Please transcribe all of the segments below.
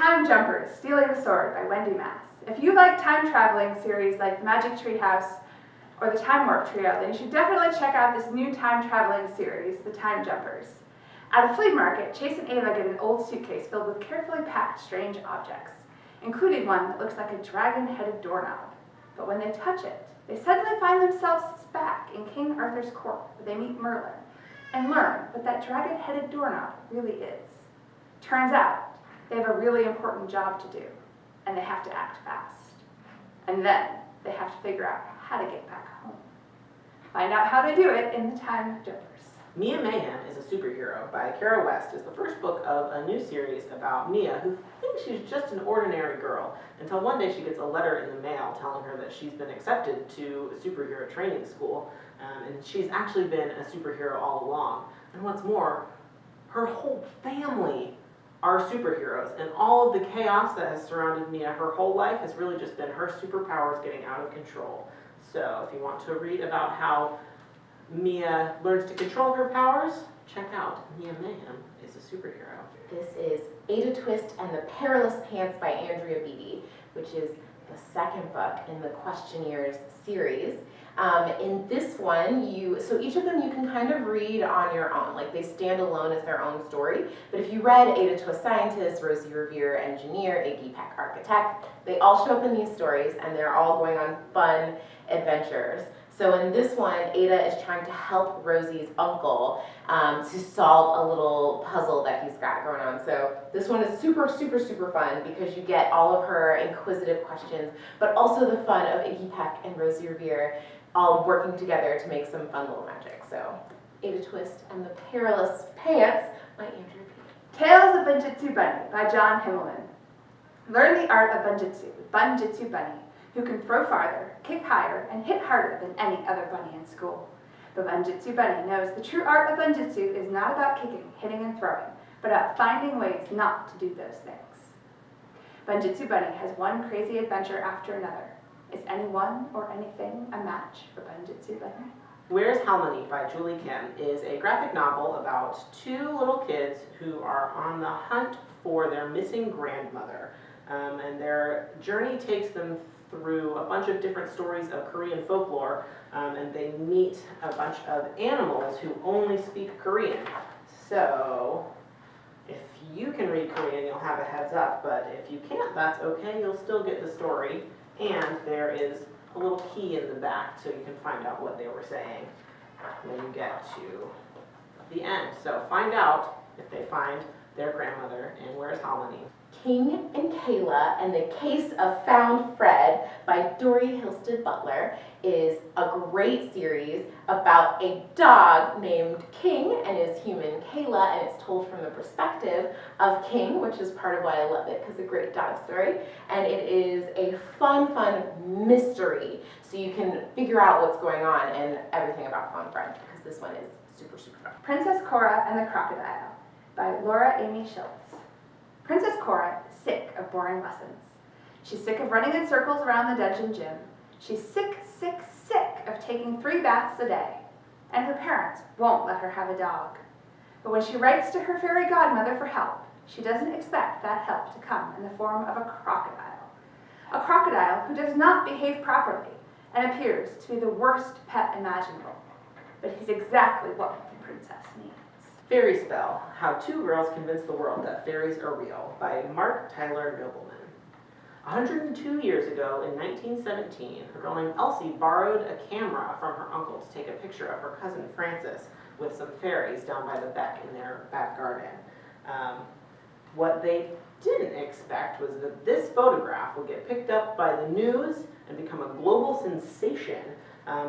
Time Jumpers, Stealing the Sword by Wendy Mass. If you like time-traveling series like The Magic Tree House or The Time Warp Trio, then you should definitely check out this new time-traveling series, The Time Jumpers. At a flea market, Chase and Ava get an old suitcase filled with carefully packed strange objects, including one that looks like a dragon-headed doorknob. But when they touch it, they suddenly find themselves back in King Arthur's court, where they meet Merlin and learn what that dragon-headed doorknob really is. Turns out, they have a really important job to do, and they have to act fast. And then they have to figure out how to get back home. Find out how they do it in The Time Jumpers. Mia Mayhem is a Superhero by Kara West is the first book of a new series about Mia, who thinks she's just an ordinary girl, until one day she gets a letter in the mail telling her that she's been accepted to a superhero training school, and she's actually been a superhero all along. And what's more, her whole family are superheroes, and all of the chaos that has surrounded Mia her whole life has really just been her superpowers getting out of control. So if you want to read about how Mia learns to control her powers, check out Mia Mayhem is a Superhero. This is Ada Twist and the Perilous Pants by Andrea Beatty, which is the second book in the Questionnaires series. In this one, so each of them you can kind of read on your own, like they stand alone as their own story. But if you read Ada Twist Scientist, Rosie Revere Engineer, Iggy Peck Architect, they all show up in these stories and they're all going on fun adventures. So in this one, Ada is trying to help Rosie's uncle to solve a little puzzle that he's got going on. So this one is super, super, super fun because you get all of her inquisitive questions, but also the fun of Iggy Peck and Rosie Revere all working together to make some fun little magic. So Ada Twist and the Perilous Pants by Andrea Beatty. Tales of Bunjitsu Bunny by John Himmelman. Learn the art of Bunjitsu with Bunjitsu Bunny, who can throw farther, kick higher, and hit harder than any other bunny in school. But Bunjitsu Bunny knows the true art of Bunjitsu is not about kicking, hitting, and throwing, but about finding ways not to do those things. Bunjitsu Bunny has one crazy adventure after another. Is anyone or anything a match for Bunjitsu Bunny? Where's Harmony by Julie Kim is a graphic novel about two little kids who are on the hunt for their missing grandmother. And their journey takes them through a bunch of different stories of Korean folklore, and they meet a bunch of animals who only speak Korean. So if you can read Korean, you'll have a heads up, but if you can't, that's okay. You'll still get the story, and there is a little key in the back so you can find out what they were saying when you get to the end. So find out if they find their grandmother and where's Harmony. King and Kayla and the Case of Found Fred by Dorian Hillston Butler is a great series about a dog named King and his human Kayla, and it's told from the perspective of King, which is part of why I love it, because it's a great dog story. And it is a fun mystery, so you can figure out what's going on and everything about Found Fred, because this one is super, super fun. Princess Corah and the Crocodile by Laura Amy Schultz. Princess Corah is sick of boring lessons. She's sick of running in circles around the dungeon gym. She's sick, sick, sick of taking 3 baths a day. And her parents won't let her have a dog. But when she writes to her fairy godmother for help, she doesn't expect that help to come in the form of a crocodile. A crocodile who does not behave properly and appears to be the worst pet imaginable. But he's exactly what the princess needs. Fairy Spell, How Two Girls Convince the World That Fairies Are Real by Mark Tyler Nobleman. 102 years ago, in 1917, a girl named Elsie borrowed a camera from her uncle to take a picture of her cousin Frances with some fairies down by the beck in their back garden. What they didn't expect was that this photograph would get picked up by the news and become a global sensation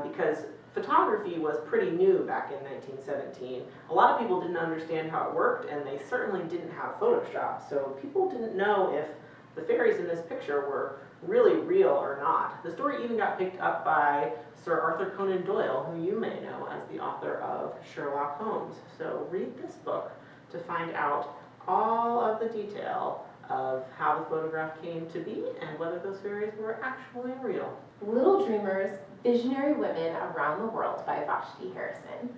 because photography was pretty new back in 1917. A lot of people didn't understand how it worked, and they certainly didn't have Photoshop, so people didn't know if the fairies in this picture were really real or not. The story even got picked up by Sir Arthur Conan Doyle, who you may know as the author of Sherlock Holmes. So read this book to find out all of the detail of how the photograph came to be and whether those fairies were actually real. Little Dreamers, Visionary Women Around the World by Vashti Harrison.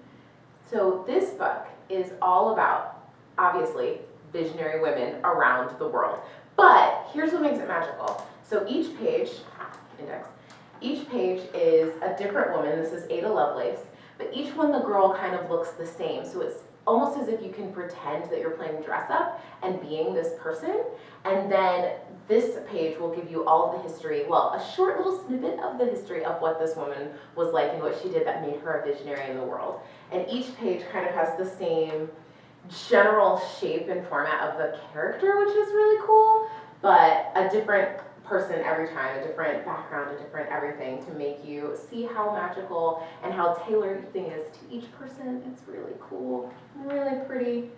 So this book is all about, obviously, visionary women around the world. But here's what makes it magical. So each page, index, each page is a different woman. This is Ada Lovelace, but each one the girl kind of looks the same. So it's almost as if you can pretend that you're playing dress up and being this person. And then this page will give you all of the history, well, a short little snippet of the history of what this woman was like and what she did that made her a visionary in the world. And each page kind of has the same general shape and format of the character, which is really cool, but a different person every time, a different background, a different everything to make you see how magical and how tailored everything is to each person. It's really cool, really pretty.